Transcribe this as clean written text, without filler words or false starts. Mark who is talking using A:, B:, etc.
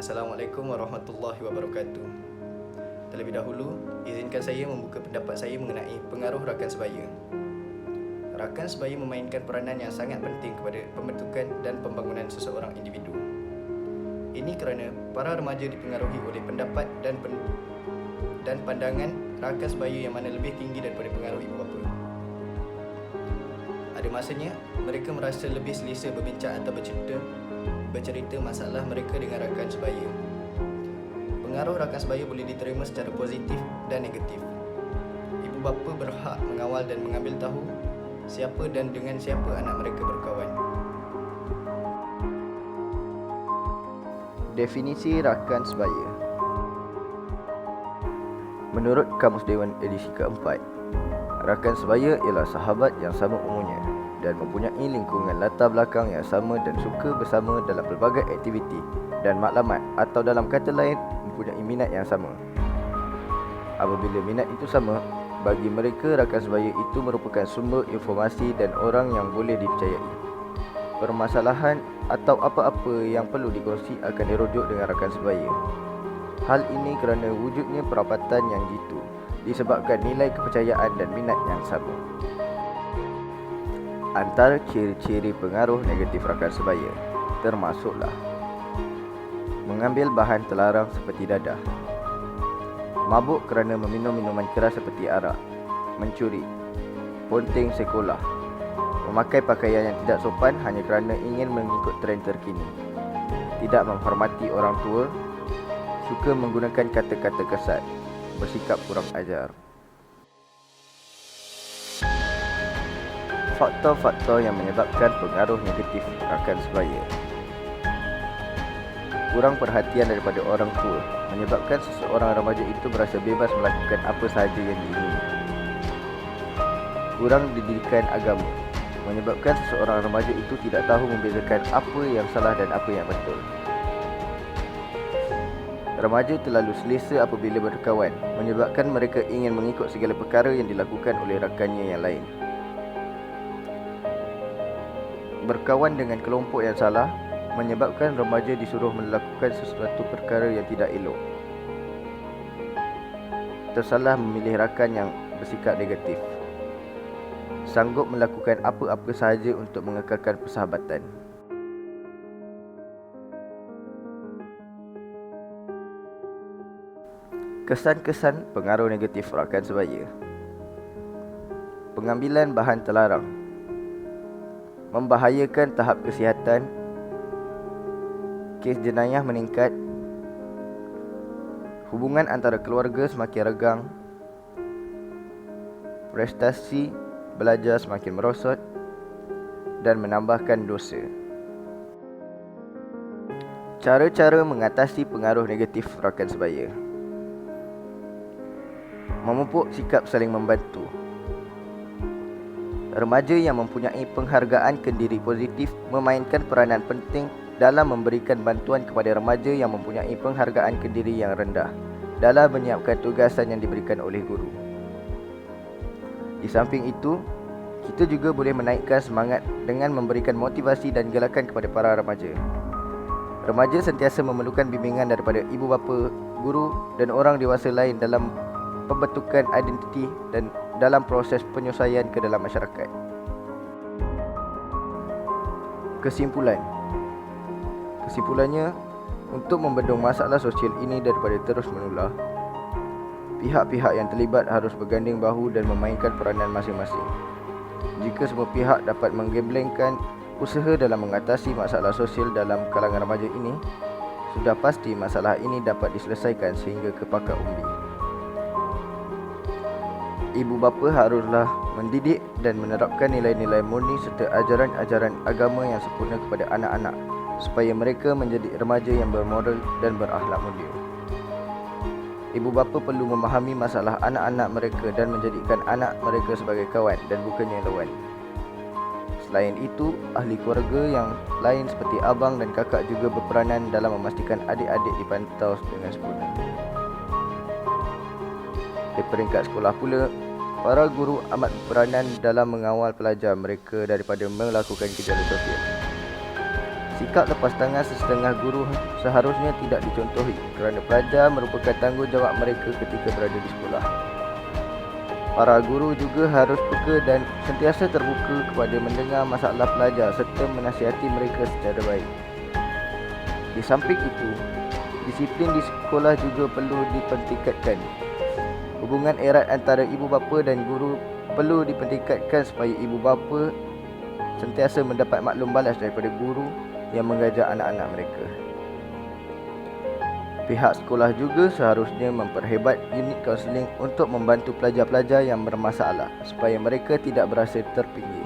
A: Assalamualaikum warahmatullahi wabarakatuh. Terlebih dahulu, izinkan saya membuka pendapat saya mengenai pengaruh rakan sebaya. Rakan sebaya memainkan peranan yang sangat penting kepada pembentukan dan pembangunan seseorang individu. Ini kerana para remaja dipengaruhi oleh pendapat dan pandangan rakan sebaya yang mana lebih tinggi daripada pengaruh ibu bapa. Ada masanya mereka merasa lebih selesa berbincang atau bercerita masalah mereka dengan rakan sebaya. Pengaruh rakan sebaya boleh diterima secara positif dan negatif. Ibu bapa berhak mengawal dan mengambil tahu siapa dan dengan siapa anak mereka berkawan.
B: Definisi rakan sebaya. Menurut Kamus Dewan edisi keempat, rakan sebaya ialah sahabat yang sama umurnya dan mempunyai lingkungan latar belakang yang sama dan suka bersama dalam pelbagai aktiviti dan maklumat, atau dalam kata lain, mempunyai minat yang sama. Apabila minat itu sama, bagi mereka rakan sebaya itu merupakan sumber informasi dan orang yang boleh dipercayai. Permasalahan atau apa-apa yang perlu dikongsi akan dirujuk dengan rakan sebaya. Hal ini kerana wujudnya perapatan yang jitu disebabkan nilai kepercayaan dan minat yang sama. Antara ciri-ciri pengaruh negatif rakan sebaya termasuklah mengambil bahan terlarang seperti dadah, mabuk kerana meminum minuman keras seperti arak, mencuri, ponteng sekolah, memakai pakaian yang tidak sopan hanya kerana ingin mengikut trend terkini, tidak menghormati orang tua, suka menggunakan kata-kata kasar, bersikap kurang ajar. Faktor-faktor yang menyebabkan pengaruh negatif rakan sebaya. Kurang perhatian daripada orang tua menyebabkan seseorang remaja itu berasa bebas melakukan apa sahaja yang diingini. Kurang didikan agama menyebabkan seseorang remaja itu tidak tahu membezakan apa yang salah dan apa yang betul. Remaja terlalu selesa apabila berkawan menyebabkan mereka ingin mengikut segala perkara yang dilakukan oleh rakannya yang lain. Berkawan dengan kelompok yang salah menyebabkan remaja disuruh melakukan sesuatu perkara yang tidak elok. Tersalah memilih rakan yang bersikap negatif. Sanggup melakukan apa-apa sahaja untuk mengekalkan persahabatan. Kesan-kesan pengaruh negatif rakan sebaya. Pengambilan bahan terlarang membahayakan tahap kesihatan, kes jenayah meningkat, hubungan antara keluarga semakin regang, prestasi belajar semakin merosot dan menambahkan dosa. Cara-cara mengatasi pengaruh negatif rakan sebaya. Memupuk sikap saling membantu. Remaja yang mempunyai penghargaan ke diri positif memainkan peranan penting dalam memberikan bantuan kepada remaja yang mempunyai penghargaan ke diri yang rendah dalam menyiapkan tugasan yang diberikan oleh guru. Di samping itu, kita juga boleh menaikkan semangat dengan memberikan motivasi dan galakan kepada para remaja. Remaja sentiasa memerlukan bimbingan daripada ibu bapa, guru dan orang dewasa lain dalam pembentukan identiti dan dalam proses penyelesaian ke dalam masyarakat. Kesimpulannya, untuk membendung masalah sosial ini daripada terus menular, pihak-pihak yang terlibat harus berganding bahu dan memainkan peranan masing-masing. Jika semua pihak dapat menggemblengkan usaha dalam mengatasi masalah sosial dalam kalangan remaja ini, sudah pasti masalah ini dapat diselesaikan sehingga ke pakar umbi. Ibu bapa haruslah mendidik dan menerapkan nilai-nilai murni serta ajaran-ajaran agama yang sempurna kepada anak-anak supaya mereka menjadi remaja yang bermoral dan berakhlak mulia. Ibu bapa perlu memahami masalah anak-anak mereka dan menjadikan anak mereka sebagai kawan dan bukannya lawan. Selain itu, ahli keluarga yang lain seperti abang dan kakak juga berperanan dalam memastikan adik-adik dipantau dengan sempurna. Di peringkat sekolah pula, para guru amat berperanan dalam mengawal pelajar mereka daripada melakukan gejala sosial. Sikap lepas tangan sesetengah guru seharusnya tidak dicontohi kerana pelajar merupakan tanggungjawab mereka ketika berada di sekolah. Para guru juga harus peka dan sentiasa terbuka kepada mendengar masalah pelajar serta menasihati mereka secara baik. Di samping itu, disiplin di sekolah juga perlu dipertingkatkan. Hubungan erat antara ibu bapa dan guru perlu dipertingkatkan supaya ibu bapa sentiasa mendapat maklum balas daripada guru yang mengajar anak-anak mereka. Pihak sekolah juga seharusnya memperhebat unit kaunseling untuk membantu pelajar-pelajar yang bermasalah supaya mereka tidak berasa terpinggir.